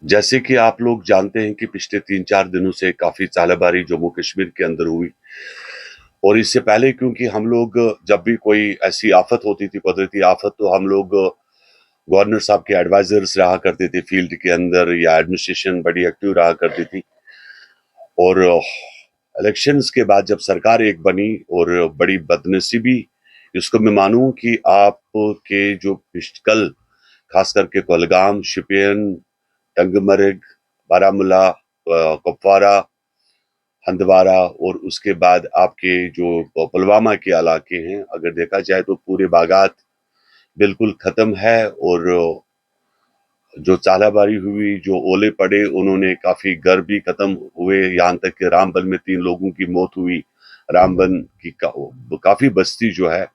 जैसे कि आप लोग जानते हैं कि पिछले 3-4 दिनों से काफ़ी चालाबारी जम्मू कश्मीर के अंदर हुई, और इससे पहले क्योंकि हम लोग जब भी कोई ऐसी आफ़त होती थी, कुदरती आफ़त, तो हम लोग गवर्नर साहब के एडवाइज़र्स रहा करते थे फील्ड के अंदर, या एडमिनिस्ट्रेशन बड़ी एक्टिव रहा करती थी। और इलेक्शंस के बाद जब सरकार एक बनी, और बड़ी बदनसीबी इसको मैं मानूं कि आपके जो कल खास करके कुलगाम, शोपियान, टंगमर्ग, बारामूला, कुपवारा, हंदवारा, और उसके बाद आपके जो पुलवामा के इलाके हैं, अगर देखा जाए तो पूरे बागात बिल्कुल खत्म है। और जो चालाबारी हुई, जो ओले पड़े, उन्होंने काफी घर भी खत्म हुए, यहाँ तक कि रामबन में 3 लोगों की मौत हुई। रामबन की काफी बस्ती जो है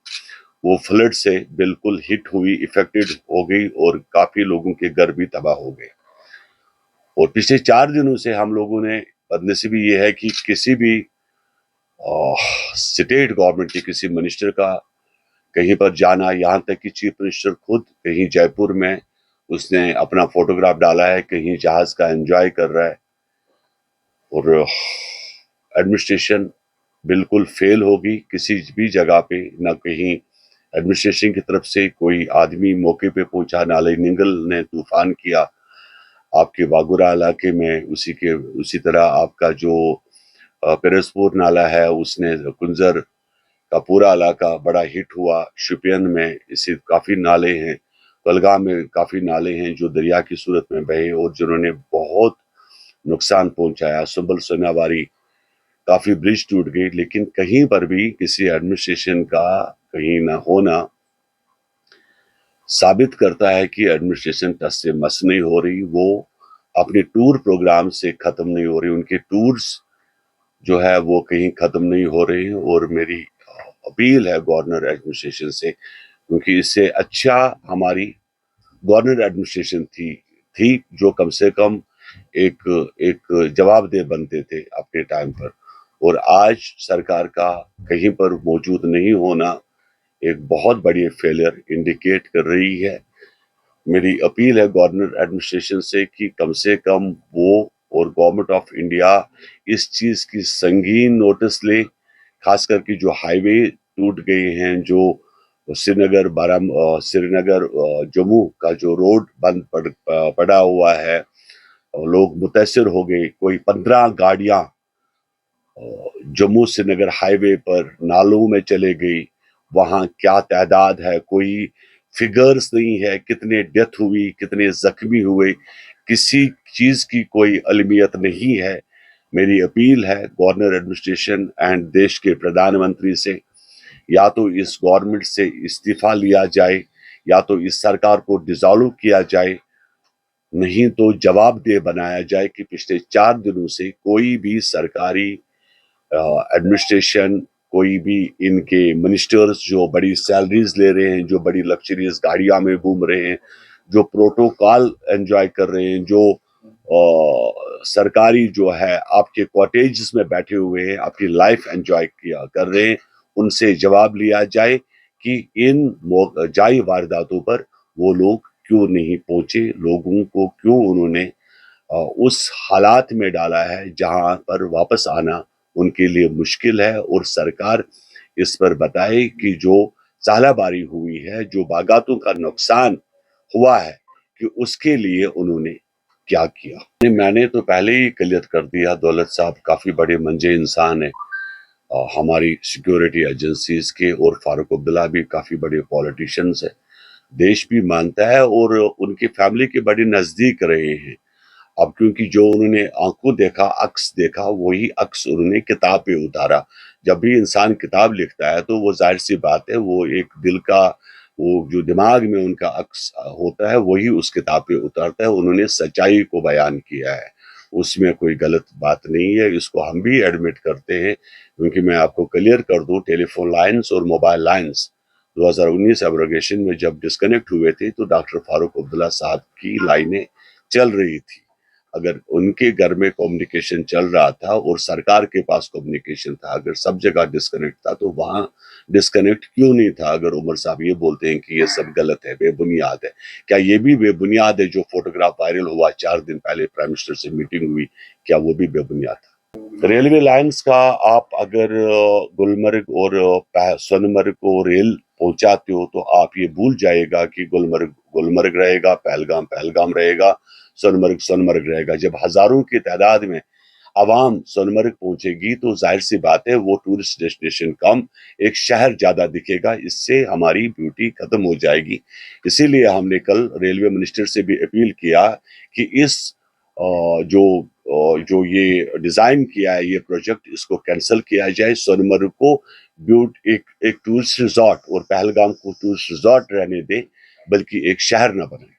वो फ्लड से बिल्कुल हिट हुई, इफेक्टेड हो गई, और काफी लोगों के घर भी तबाह हो गए। और पिछले 4 दिनों से हम लोगों ने, बदनसीबी ये है कि किसी भी स्टेट गवर्नमेंट के किसी मिनिस्टर का कहीं पर जाना, यहाँ तक कि चीफ मिनिस्टर खुद कहीं जयपुर में उसने अपना फोटोग्राफ डाला है, कहीं जहाज का एंजॉय कर रहा है। और एडमिनिस्ट्रेशन बिल्कुल फेल होगी किसी भी जगह पे, ना कहीं एडमिनिस्ट्रेशन की तरफ से कोई आदमी मौके पे पहुंचा। नाले निगल ने तूफान किया आपके वागुरा इलाके में, उसी तरह आपका जो पिरसपुर नाला है, उसने कुंजर का पूरा इलाका बड़ा हिट हुआ। शोपियान में इसी काफी नाले हैं, कुलगाम में काफी नाले हैं जो दरिया की सूरत में बहे और जिन्होंने बहुत नुकसान पहुंचाया। सुंबल सोनावारी काफी ब्रिज टूट गई, लेकिन कहीं पर भी किसी एडमिनिस्ट्रेशन का कहीं ना होना साबित करता है कि एडमिनिस्ट्रेशन टस से मस नहीं हो रही, वो अपने टूर प्रोग्राम से खत्म नहीं हो रही, उनके टूर्स जो है वो कहीं खत्म नहीं हो रहे हैं। और मेरी अपील है गवर्नर एडमिनिस्ट्रेशन से, क्योंकि इससे अच्छा हमारी गवर्नर एडमिनिस्ट्रेशन थी जो कम से कम एक एक जवाबदेह बनते थे अपने टाइम पर। और आज सरकार का कहीं पर मौजूद नहीं होना एक बहुत बड़ी फेलियर इंडिकेट कर रही है। मेरी अपील है गवर्नर एडमिनिस्ट्रेशन से कि कम से कम वो और गवर्नमेंट ऑफ इंडिया इस चीज की संगीन नोटिस ले, खास करके जो हाईवे टूट गए हैं, जो श्रीनगर जम्मू का जो रोड बंद पड़ा हुआ है, लोग मुतासर हो गए। कोई 15 गाड़ियां जम्मू श्रीनगर हाईवे पर नालों में चले गई। वहां क्या तादाद है, कोई फिगर्स नहीं है, कितने डेथ हुई, कितने जख्मी हुए, किसी चीज की कोई अलमियत नहीं है। मेरी अपील है गवर्नर एडमिनिस्ट्रेशन एंड देश के प्रधानमंत्री से, या तो इस गवर्नमेंट से इस्तीफा लिया जाए, या तो इस सरकार को डिसॉल्व किया जाए, नहीं तो जवाबदेह बनाया जाए कि पिछले 4 दिनों से कोई भी सरकारी एडमिनिस्ट्रेशन, कोई भी इनके मिनिस्टर्स जो बड़ी सैलरीज ले रहे हैं, जो बड़ी लग्जरियस गाड़ियां में घूम रहे हैं, जो प्रोटोकॉल एंजॉय कर रहे हैं, जो सरकारी जो है आपके कॉटेजेस में बैठे हुए हैं, अपनी लाइफ एंजॉय किया कर रहे हैं, उनसे जवाब लिया जाए कि इन जाई वारदातों पर वो लोग क्यों नहीं पहुंचे, लोगों को क्यों उन्होंने उस हालात में डाला है जहां पर वापस आना उनके लिए मुश्किल है। और सरकार इस पर बताए कि जो चालाबारी हुई है, जो बागातों का नुकसान हुआ है, कि उसके लिए उन्होंने क्या किया। मैंने तो पहले ही क्लियर कर दिया, दौलत साहब काफी बड़े मंजे इंसान है, हमारी सिक्योरिटी एजेंसीज के, और फारूक अब्दुल्ला भी काफी बड़े पॉलिटिशियंस है, देश भी मानता है, और उनकी फैमिली के बड़े नजदीक रहे हैं। अब क्योंकि जो उन्होंने आंखों देखा, अक्स देखा, वही अक्स उन्होंने किताब पे उतारा। जब भी इंसान किताब लिखता है तो वो जाहिर सी बात है, वो एक दिल का, वो जो दिमाग में उनका अक्स होता है वही उस किताब पे उतारता है। उन्होंने सच्चाई को बयान किया है, उसमें कोई गलत बात नहीं है, इसको हम भी एडमिट करते हैं। क्योंकि मैं आपको क्लियर कर दूं, टेलीफोन लाइन्स और मोबाइल लाइन्स 2019 एब्रोगेशन में जब डिस्कनेक्ट हुए थे तो डॉक्टर फारूक अब्दुल्ला साहब की लाइनें चल रही थी। अगर उनके घर में कम्युनिकेशन चल रहा था और सरकार के पास कम्युनिकेशन था, अगर सब जगह डिस्कनेक्ट था, तो वहां डिस्कनेक्ट क्यों नहीं था? अगर उमर साहब ये बोलते हैं कि ये सब गलत है, बेबुनियाद है, क्या ये भी बेबुनियाद है जो फोटोग्राफ वायरल हुआ 4 दिन पहले प्राइम मिनिस्टर से मीटिंग हुई, क्या वो भी बेबुनियाद था? रेलवे लाइंस का आप अगर गुलमर्ग और सोनमर्ग को रेल पहुंचाते हो तो आप ये भूल जाएगा कि गुलमर्ग गुलमर्ग रहेगा, पहलगाम पहलगाम रहेगा, सोनमर्ग सोनमर्ग रहेगा। जब हजारों की तादाद में आवाम सोनमर्ग पहुंचेगी तो जाहिर सी बात है वो टूरिस्ट डेस्टिनेशन कम, एक शहर ज्यादा दिखेगा, इससे हमारी ब्यूटी खत्म हो जाएगी। इसीलिए हमने कल रेलवे मिनिस्टर से भी अपील किया कि इस जो ये डिजाइन किया है ये प्रोजेक्ट, इसको कैंसिल किया जाए। सोनमर्ग को एक टूरिस्ट रिजॉर्ट और पहलगाम को टूरिस्ट रिजॉर्ट रहने दें, बल्कि एक शहर न बनाए।